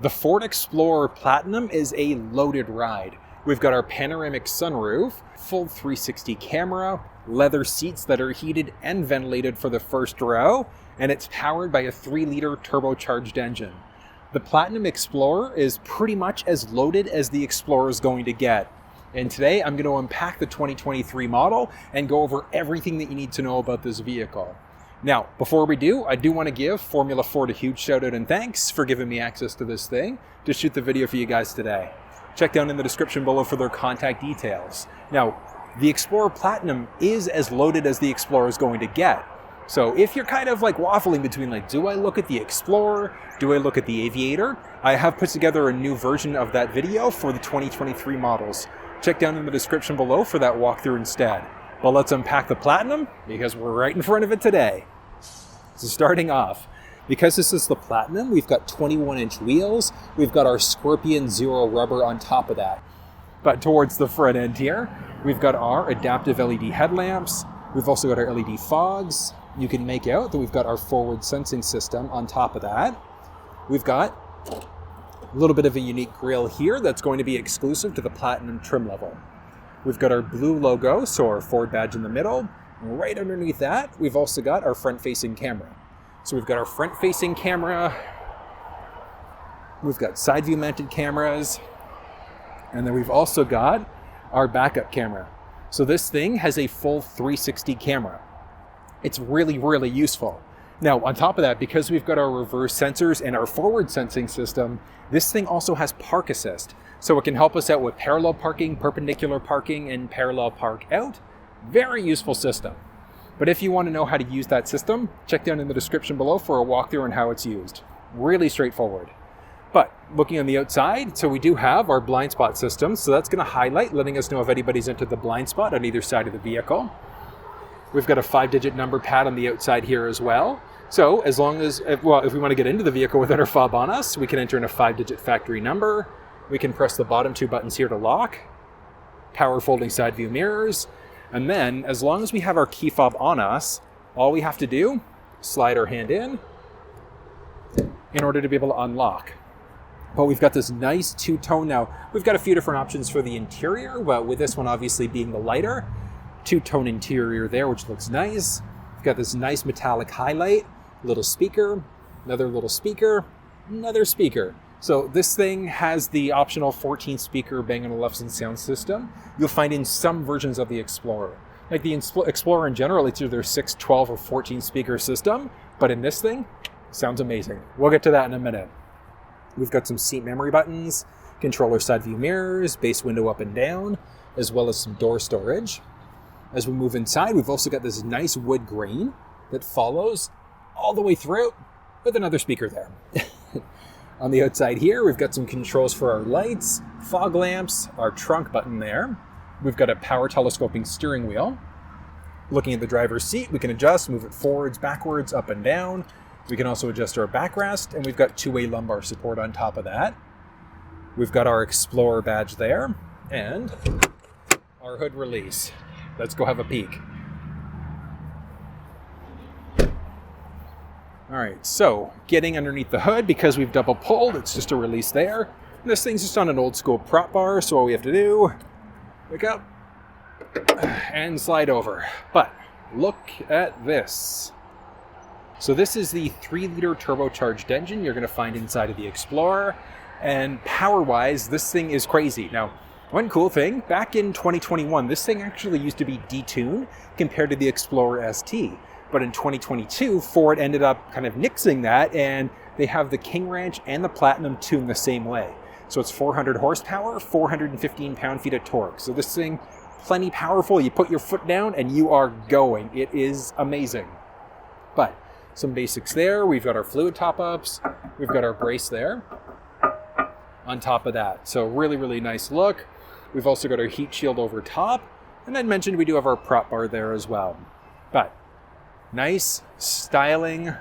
The Ford Explorer Platinum is a loaded ride. We've got our panoramic sunroof, full 360 camera, leather seats that are heated and ventilated for the first row, and it's powered by a 3-liter turbocharged engine. The Platinum Explorer is pretty much as loaded as the Explorer is going to get. And today I'm going to unpack the 2023 model and go over everything that you need to know about this vehicle. Now, before we do, I do want to give Formula Ford a huge shout out and thanks for giving me access to this thing to shoot the video for you guys today. Check down in the description below for their contact details. Now, the Explorer Platinum is as loaded as the Explorer is going to get. So if you're kind of like waffling between like, do I look at the Explorer? Do I look at the Aviator? I have put together a new version of that video for the 2023 models. Check down in the description below for that walkthrough instead. But let's unpack the Platinum because we're right in front of it today. So starting off, because this is the Platinum, we've got 21-inch wheels. We've got our Scorpion Zero rubber on top of that. But towards the front end here, we've got our adaptive LED headlamps. We've also got our LED fogs. You can make out that we've got our forward sensing system on top of that. We've got a little bit of a unique grille here that's going to be exclusive to the Platinum trim level. We've got our blue logo, so our Ford badge in the middle. Right underneath that, we've also got our front-facing camera. So we've got our front-facing camera, we've got side view mounted cameras, and then we've also got our backup camera. So this thing has a full 360 camera. It's really, really useful. Now, on top of that, because we've got our reverse sensors and our forward sensing system, this thing also has park assist. So it can help us out with parallel parking, perpendicular parking, and parallel park out. Very useful system. But if you want to know how to use that system, check down in the description below for a walkthrough on how it's used. Really straightforward. But looking on the outside, so we do have our blind spot system. So that's going to highlight, letting us know if anybody's entered the blind spot on either side of the vehicle. We've got a 5-digit number pad on the outside here as well. So as long as, if we want to get into the vehicle without our fob on us, we can enter in a 5-digit factory number. We can press the bottom 2 buttons here to lock. Power folding side view mirrors. And then, as long as we have our key fob on us, all we have to do, slide our hand in order to be able to unlock. But we've got this nice two-tone now. We've got a few different options for the interior, but with this one obviously being the lighter, two-tone interior there, which looks nice. We've got this nice metallic highlight, little speaker, another little speaker, another speaker. So this thing has the optional 14-speaker Bang Olufsen sound system you'll find in some versions of the Explorer. Like the Explorer in general, it's either 6, 12, or 14-speaker system, but in this thing, sounds amazing. We'll get to that in a minute. We've got some seat memory buttons, controller side view mirrors, base window up and down, as well as some door storage. As we move inside, we've also got this nice wood grain that follows all the way through with another speaker there. On the outside here, we've got some controls for our lights, fog lamps, our trunk button there. We've got a power telescoping steering wheel. Looking at the driver's seat, we can adjust, move it forwards, backwards, up and down. We can also adjust our backrest, and we've got 2-way lumbar support on top of that. We've got our Explorer badge there, and our hood release. Let's go have a peek. All right, so getting underneath the hood, because we've double pulled, it's just a release there. And this thing's just on an old school prop bar, so all we have to do, pick up and slide over. But look at this. So this is the 3-liter turbocharged engine you're gonna find inside of the Explorer. And power-wise, this thing is crazy. Now, one cool thing, back in 2021, this thing actually used to be detuned compared to the Explorer ST. But in 2022, Ford ended up kind of nixing that, and they have the King Ranch and the Platinum tuned the same way. So it's 400 horsepower, 415 pound-feet of torque. So this thing, plenty powerful. You put your foot down and you are going. It is amazing. But some basics there. We've got our fluid top-ups. We've got our brace there on top of that. So really, really nice look. We've also got our heat shield over top. And then mentioned we do have our prop bar there as well. But nice styling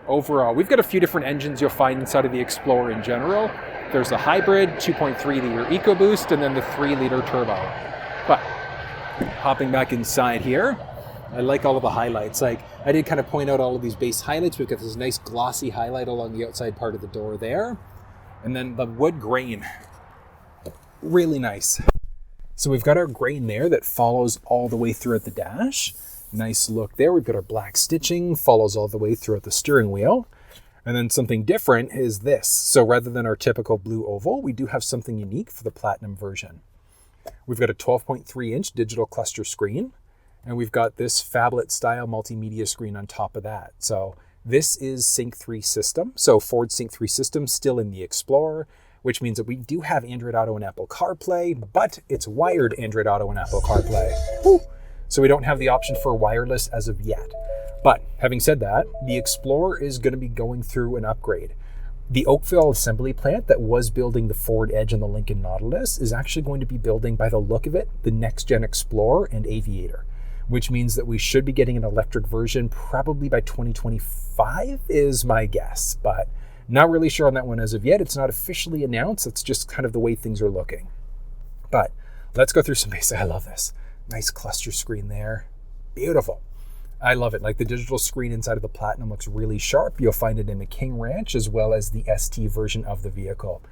overall. We've got a few different engines you'll find inside of the Explorer in general. There's the hybrid 2.3-liter EcoBoost and then the 3-liter turbo. But hopping back inside here, I like all of the highlights. Like I did kind of point out all of these base highlights. We've got this nice glossy highlight along the outside part of the door there. And then the wood grain, really nice. So we've got our grain there that follows all the way throughout the dash. Nice look there. We've got our black stitching, follows all the way throughout the steering wheel. And then something different is this. So rather than our typical blue oval, we do have something unique for the Platinum version. We've got a 12.3-inch digital cluster screen, and we've got this phablet style multimedia screen on top of that. So this is Sync 3 system. So Ford Sync 3 system still in the Explorer, which means that we do have Android Auto and Apple CarPlay, but it's wired Android Auto and Apple CarPlay. Woo! So we don't have the option for wireless as of yet. But having said that, the Explorer is going to be going through an upgrade. The Oakville assembly plant that was building the Ford Edge and the Lincoln Nautilus is actually going to be building, by the look of it, the next-gen Explorer and Aviator, which means that we should be getting an electric version probably by 2025 is my guess, but not really sure on that one as of yet. It's not officially announced. It's just kind of the way things are looking. But let's go through some basics. I love this. Nice cluster screen there. Beautiful. I love it. Like the digital screen inside of the Platinum looks really sharp. You'll find it in the King Ranch as well as the ST version of the vehicle.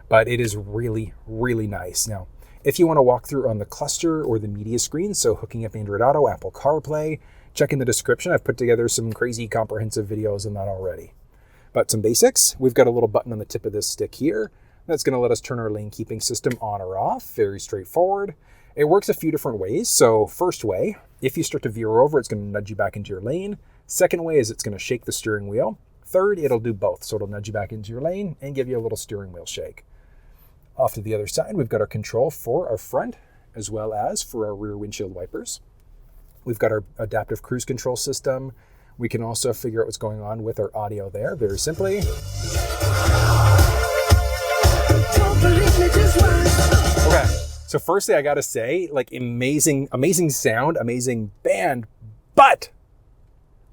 But it is really, really nice. Now, if you want to walk through on the cluster or the media screen, so hooking up Android Auto, Apple CarPlay, check in the description. I've put together some crazy comprehensive videos on that already. But some basics, we've got a little button on the tip of this stick here. That's going to let us turn our lane keeping system on or off. Very straightforward. It works a few different ways. So first way, if you start to veer over, it's going to nudge you back into your lane. Second way is it's going to shake the steering wheel. Third, it'll do both. So it'll nudge you back into your lane and give you a little steering wheel shake. Off to the other side, we've got our control for our front as well as for our rear windshield wipers. We've got our adaptive cruise control system. We can also figure out what's going on with our audio there, very simply. Okay, so firstly, I gotta say, like amazing sound, amazing band, but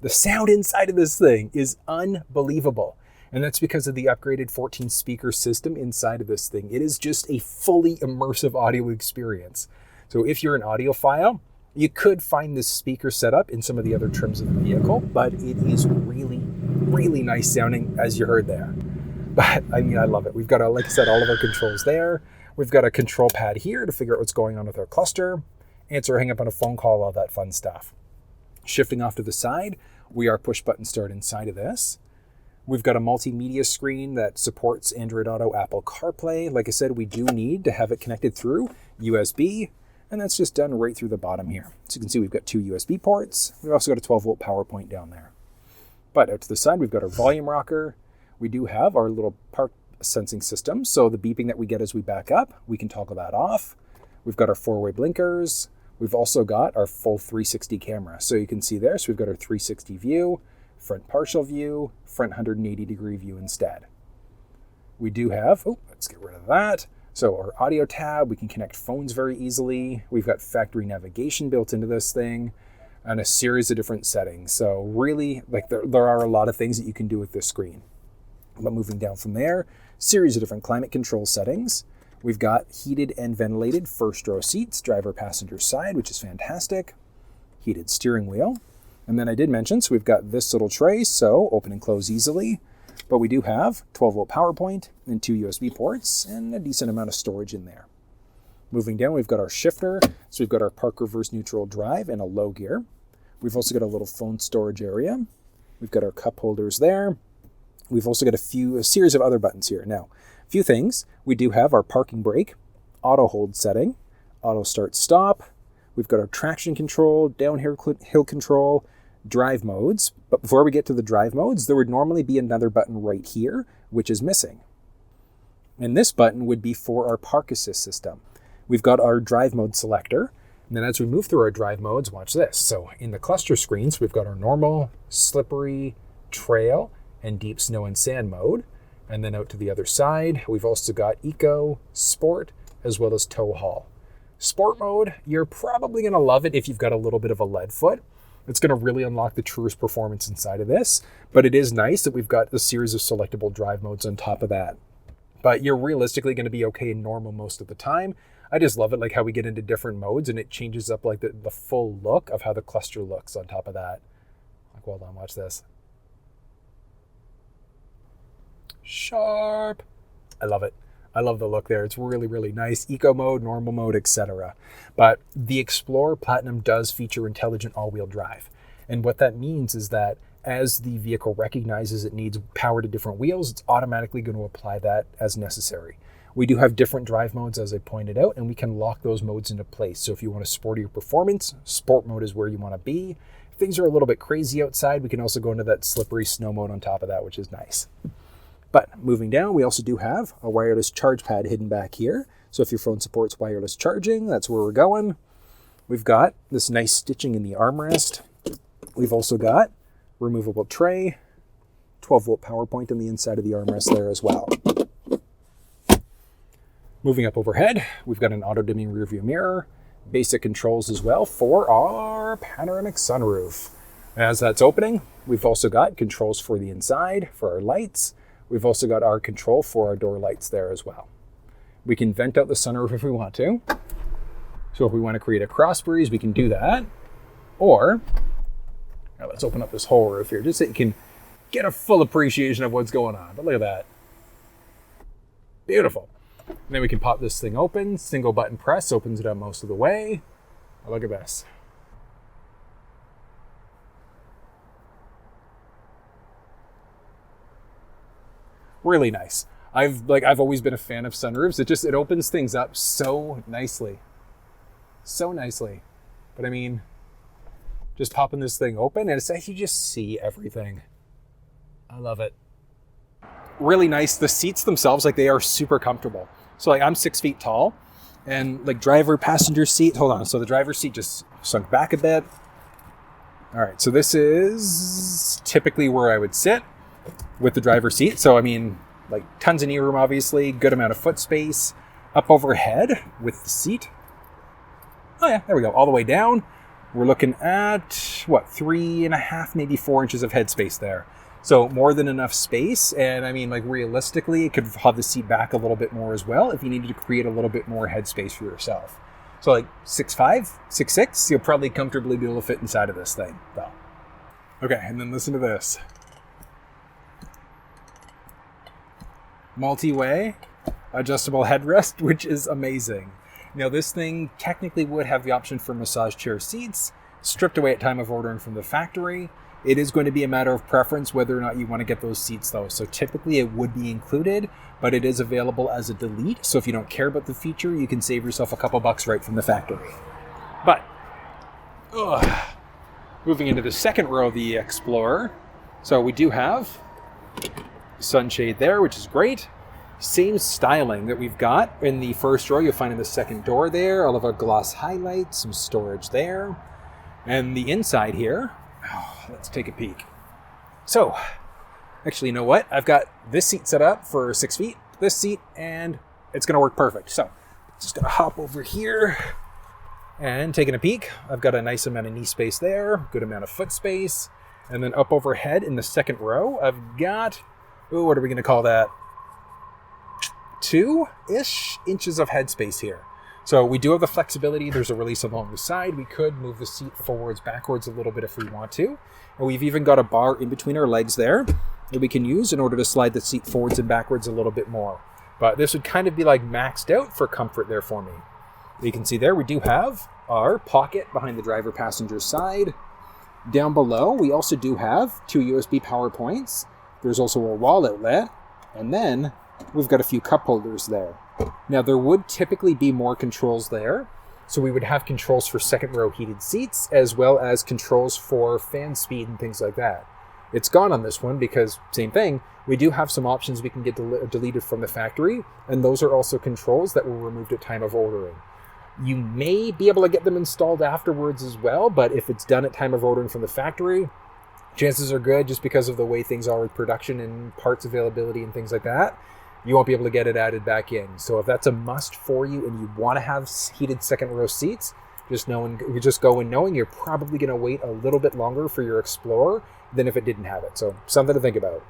the sound inside of this thing is unbelievable. And that's because of the upgraded 14 speaker system inside of this thing. It is just a fully immersive audio experience. So if you're an audiophile, you could find this speaker setup in some of the other trims of the vehicle, but it is really, really nice sounding, as you heard there. But I mean, I love it. We've got, like I said, all of our controls there. We've got a control pad here to figure out what's going on with our cluster, answer or hang up on a phone call, all that fun stuff. Shifting off to the side, we are push button start inside of this. We've got a multimedia screen that supports Android Auto, Apple CarPlay. Like I said, we do need to have it connected through USB, and that's just done right through the bottom here. So you can see we've got 2 USB ports. We've also got a 12-volt power point down there. But out to the side, we've got our volume rocker. We do have our little park sensing system. So the beeping that we get as we back up, we can toggle that off. We've got our 4-way blinkers. We've also got our full 360 camera. So you can see there, so we've got our 360 view, front partial view, front 180 degree view instead. We do have, let's get rid of that. So our audio tab, we can connect phones very easily. We've got factory navigation built into this thing and a series of different settings. So really, like there are a lot of things that you can do with this screen. But moving down from there, series of different climate control settings. We've got heated and ventilated first row seats, driver passenger side, which is fantastic. Heated steering wheel. And then I did mention, so we've got this little tray, so open and close easily. But we do have 12-volt power point and 2 USB ports and a decent amount of storage in there. Moving down, we've got our shifter. So we've got our park reverse neutral drive and a low gear. We've also got a little phone storage area. We've got our cup holders there. We've also got a series of other buttons here. Now, a few things. We do have our parking brake, auto hold setting, auto start stop. We've got our traction control, downhill control, drive modes. But before we get to the drive modes, there would normally be another button right here, which is missing. And this button would be for our park assist system. We've got our drive mode selector. And then as we move through our drive modes, watch this. So in the cluster screens, we've got our normal, slippery, trail, and deep snow and sand mode. And then out to the other side, we've also got eco, sport, as well as tow haul. Sport mode, you're probably going to love it if you've got a little bit of a lead foot. It's going to really unlock the truest performance inside of this, but it is nice that we've got a series of selectable drive modes on top of that. But you're realistically going to be okay in normal most of the time. I just love it, like how we get into different modes and it changes up like the full look of how the cluster looks on top of that. Like, hold on, watch this. Sharp. I love it. I love the look there. It's really, really nice. Eco mode, normal mode, etc. But the Explorer Platinum does feature intelligent all-wheel drive. And what that means is that as the vehicle recognizes it needs power to different wheels, it's automatically going to apply that as necessary. We do have different drive modes, as I pointed out, and we can lock those modes into place. So if you want a sportier performance, sport mode is where you want to be. If things are a little bit crazy outside, we can also go into that slippery snow mode on top of that, which is nice. But moving down, we also do have a wireless charge pad hidden back here. So if your phone supports wireless charging, that's where we're going. We've got this nice stitching in the armrest. We've also got removable tray, 12-volt power point on the inside of the armrest there as well. Moving up overhead, we've got an auto-dimming rearview mirror, basic controls as well for our panoramic sunroof. As that's opening, we've also got controls for the inside, for our lights. We've also got our control for our door lights there as well. We can vent out the sunroof if we want to. So if we want to create a cross breeze, we can do that. Or, now let's open up this whole roof here, just so you can get a full appreciation of what's going on. But look at that. Beautiful. And then we can pop this thing open, single button press, opens it up most of the way. Oh, look at this. Really nice. I've always been a fan of sunroofs. It opens things up so nicely. So nicely. But I mean, just popping this thing open and it's like you just see everything. I love it. Really nice. The seats themselves, they are super comfortable. So I'm 6 feet tall and driver passenger seat, hold on. So the driver's seat just sunk back a bit. All right. So this is typically where I would sit with the driver's seat. So, I mean, tons of knee room, obviously, good amount of foot space. Up overhead with the seat. Oh yeah, there we go. All the way down. We're looking at, 3.5, maybe 4 inches of headspace there. So more than enough space. And I mean, realistically, it could have the seat back a little bit more as well if you needed to create a little bit more headspace for yourself. So 6'5", 6'6", you'll probably comfortably be able to fit inside of this thing. So. Okay, and then listen to this. Multi-way adjustable headrest, which is amazing. Now this thing technically would have the option for massage chair seats, stripped away at time of ordering from the factory. It is going to be a matter of preference whether or not you want to get those seats though. So typically it would be included, but it is available as a delete. So if you don't care about the feature, you can save yourself a couple bucks right from the factory. But moving into the second row of the Explorer. So we do have sunshade there, which is great. Same styling that we've got in the first row. You'll find in the second door there, all of our gloss highlights, some storage there. And the inside here, let's take a peek. So, actually, you know what? I've got this seat set up for 6 feet, this seat, and it's going to work perfect. So, just going to hop over here and taking a peek. I've got a nice amount of knee space there, good amount of foot space. And then up overhead in the second row, I've got, what are we going to call that? 2-ish inches of headspace here. So we do have the flexibility. There's a release along the side. We could move the seat forwards, backwards a little bit if we want to. And we've even got a bar in between our legs there that we can use in order to slide the seat forwards and backwards a little bit more. But this would kind of be maxed out for comfort there for me. You can see there we do have our pocket behind the driver passenger side. Down below, we also do have 2 USB power points. There's also a wall outlet. And then we've got a few cup holders there. Now, there would typically be more controls there. So we would have controls for second row heated seats, as well as controls for fan speed and things like that. It's gone on this one because, same thing, we do have some options we can get deleted from the factory, and those are also controls that were removed at time of ordering. You may be able to get them installed afterwards as well, but if it's done at time of ordering from the factory, chances are good, just because of the way things are with production and parts availability and things like that, you won't be able to get it added back in. So if that's a must for you and you want to have heated second row seats, just go in knowing you're probably going to wait a little bit longer for your Explorer than if it didn't have it. So something to think about.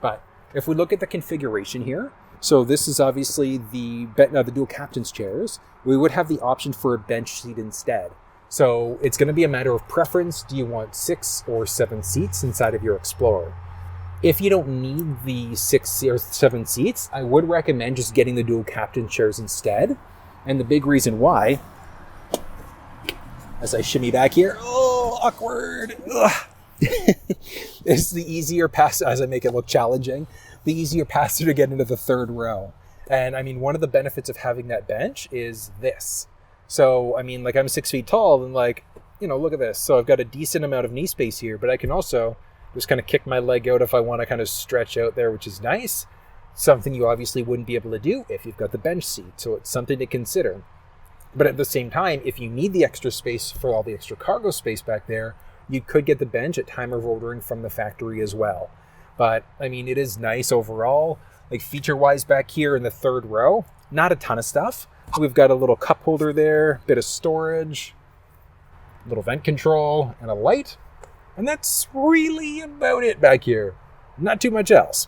But if we look at the configuration here, so this is obviously the dual captain's chairs. We would have the option for a bench seat instead. So it's going to be a matter of preference. Do you want 6 or 7 seats inside of your Explorer? If you don't need the 6 or 7 seats, I would recommend just getting the dual captain chairs instead. And the big reason why, as I shimmy back here, oh, awkward, is the easier pass, as I make it look challenging, the easier passer to get into the third row. And I mean, one of the benefits of having that bench is this. So, I mean, like I'm 6 feet tall and like, you know, look at this. So I've got a decent amount of knee space here, but I can also just kind of kick my leg out if I want to kind of stretch out there, which is nice. Something you obviously wouldn't be able to do if you've got the bench seat. So it's something to consider. But at the same time, if you need the extra space for all the extra cargo space back there, you could get the bench at time of ordering from the factory as well. But I mean, it is nice overall. Like feature-wise back here in the third row, not a ton of stuff. We've got a little cup holder there, bit of storage, little vent control, and a light. And that's really about it back here. Not too much else.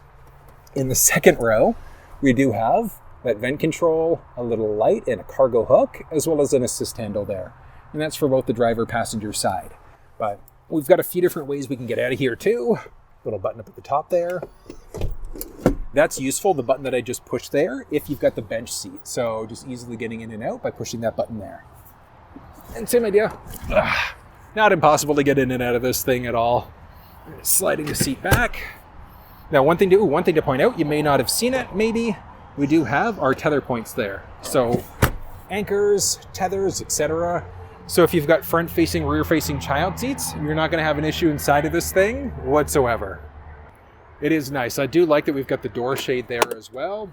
In the second row, we do have that vent control, a little light, and a cargo hook, as well as an assist handle there. And that's for both the driver-passenger side. But we've got a few different ways we can get out of here too. Little button up at the top there. That's useful, the button that I just pushed there, if you've got the bench seat. So just easily getting in and out by pushing that button there. And same idea. Not impossible to get in and out of this thing at all. Sliding the seat back. Now, one thing to point out, you may not have seen it, maybe. We do have our tether points there. So anchors, tethers, etc. So if you've got front-facing, rear-facing child seats, you're not going to have an issue inside of this thing whatsoever. It is nice. I do like that we've got the door shade there as well.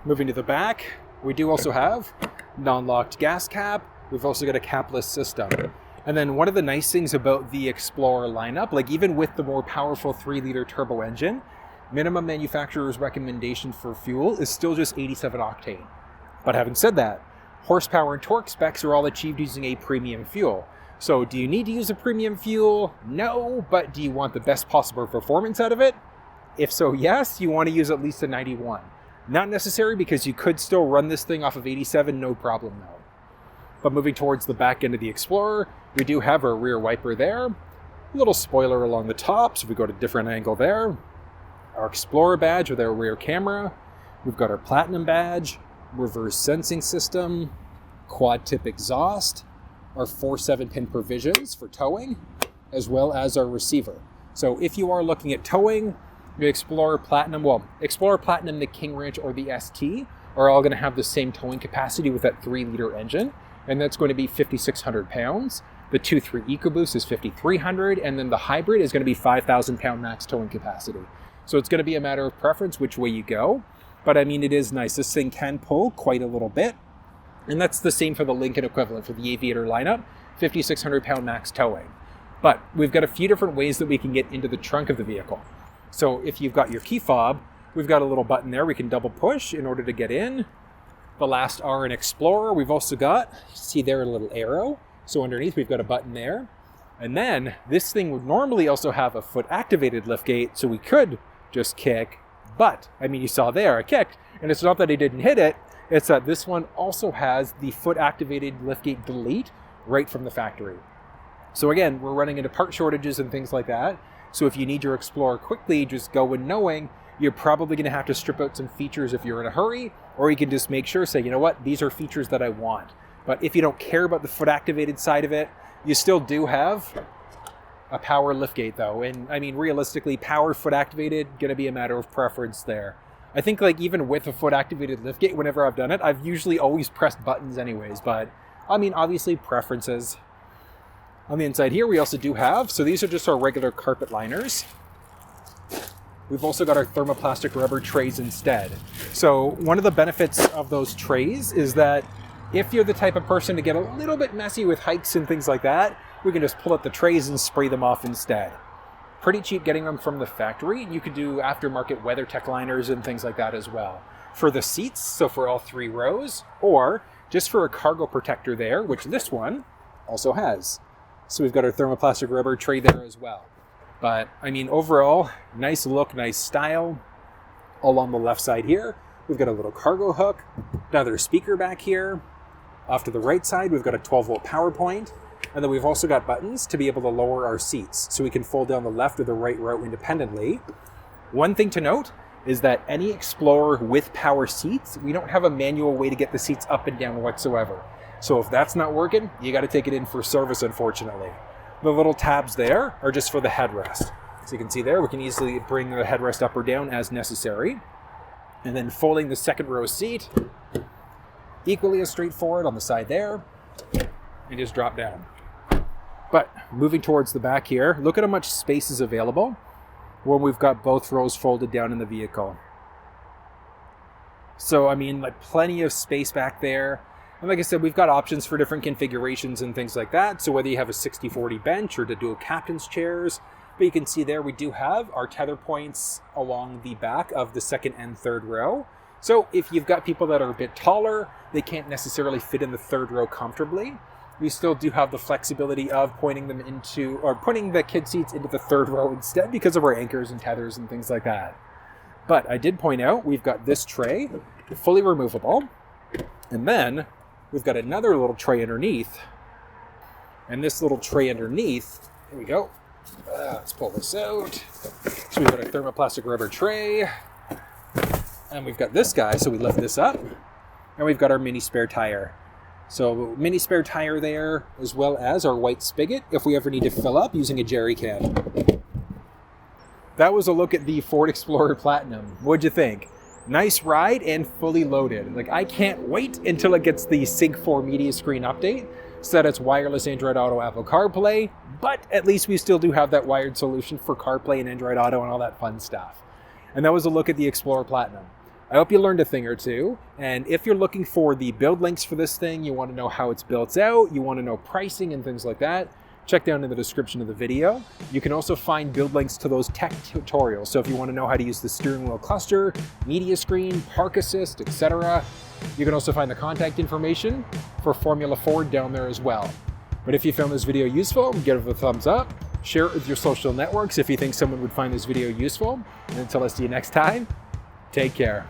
Moving to the back, we do also have non-locked gas cap. We've also got a capless system. And then one of the nice things about the Explorer lineup, like even with the more powerful 3-liter turbo engine, minimum manufacturer's recommendation for fuel is still just 87 octane. But having said that, horsepower and torque specs are all achieved using a premium fuel. So do you need to use a premium fuel? No, but do you want the best possible performance out of it? If so, yes, you want to use at least a 91. Not necessary because you could still run this thing off of 87, no problem though. But moving towards the back end of the Explorer, we do have our rear wiper there. A little spoiler along the top, so we go to a different angle there. Our Explorer badge with our rear camera. We've got our Platinum badge, reverse sensing system, quad tip exhaust, our 4 7-pin provisions for towing, as well as our receiver. So if you are looking at towing, the Explorer Platinum, the King Ranch, or the ST are all going to have the same towing capacity with that 3-liter engine, and that's going to be 5,600 pounds. The 2.3 EcoBoost is 5,300, and then the hybrid is going to be 5,000 pound max towing capacity. So it's going to be a matter of preference which way you go. But I mean, it is nice. This thing can pull quite a little bit. And that's the same for the Lincoln equivalent for the Aviator lineup, 5,600 pound max towing. But we've got a few different ways that we can get into the trunk of the vehicle. So if you've got your key fob, we've got a little button there we can double push in order to get in. The last R in Explorer, we've also got, see there, a little arrow. So underneath we've got a button there. And then this thing would normally also have a foot activated liftgate, so we could just kick. But, I mean, you saw there, I kicked, and it's not that I didn't hit it, it's that this one also has the foot activated liftgate delete right from the factory. So again, we're running into part shortages and things like that. So if you need your Explorer quickly, just go in knowing you're probably going to have to strip out some features if you're in a hurry, or you can just make sure, say, you know what, these are features that I want. But if you don't care about the foot activated side of it, you still do have a power liftgate though. And I mean, realistically, power foot activated, going to be a matter of preference there. I think like even with a foot activated liftgate, whenever I've done it, I've usually always pressed buttons anyways. But I mean, obviously preferences. On the inside here, we also do have, so these are just our regular carpet liners. We've also got our thermoplastic rubber trays instead. So one of the benefits of those trays is that if you're the type of person to get a little bit messy with hikes and things like that, we can just pull out the trays and spray them off instead. Pretty cheap getting them from the factory. You could do aftermarket WeatherTech liners and things like that as well. For the seats, so for all 3 rows, or just for a cargo protector there, which this one also has. So we've got our thermoplastic rubber tray there as well. But I mean, overall, nice look, nice style. All on the left side here, we've got a little cargo hook, another speaker back here. Off to the right side, we've got a 12-volt power point. And then we've also got buttons to be able to lower our seats, so we can fold down the left or the right row independently. One thing to note is that any Explorer with power seats, we don't have a manual way to get the seats up and down whatsoever. So if that's not working, you got to take it in for service, unfortunately. The little tabs there are just for the headrest. So you can see there, we can easily bring the headrest up or down as necessary. And then folding the second row seat, equally as straightforward on the side there, and just drop down. But moving towards the back here, look at how much space is available when we've got both rows folded down in the vehicle. So, I mean, like plenty of space back there. And like I said, we've got options for different configurations and things like that. So whether you have a 60-40 bench or the dual captain's chairs, but you can see there we do have our tether points along the back of the second and third row. So if you've got people that are a bit taller, they can't necessarily fit in the third row comfortably. We still do have the flexibility of pointing them into, or putting the kid seats into the third row instead because of our anchors and tethers and things like that. But I did point out we've got this tray, fully removable, and then we've got another little tray underneath. And this little tray underneath, here we go. Let's pull this out. So we've got a thermoplastic rubber tray. And we've got this guy, so we lift this up. And we've got our mini spare tire. So mini spare tire there, as well as our white spigot, if we ever need to fill up using a jerry can. That was a look at the Ford Explorer Platinum. What'd you think? Nice ride and fully loaded. Like, I can't wait until it gets the Sync 4 media screen update, so that it's wireless Android Auto, Apple CarPlay, but at least we still do have that wired solution for CarPlay and Android Auto and all that fun stuff. And that was a look at the Explorer Platinum. I hope you learned a thing or two, and if you're looking for the build links for this thing, you want to know how it's built out, you want to know pricing and things like that, check down in the description of the video. You can also find build links to those tech tutorials, so if you want to know how to use the steering wheel cluster, media screen, park assist, etc., you can also find the contact information for Formula Ford down there as well. But if you found this video useful, give it a thumbs up, share it with your social networks if you think someone would find this video useful, and until I see you next time, take care.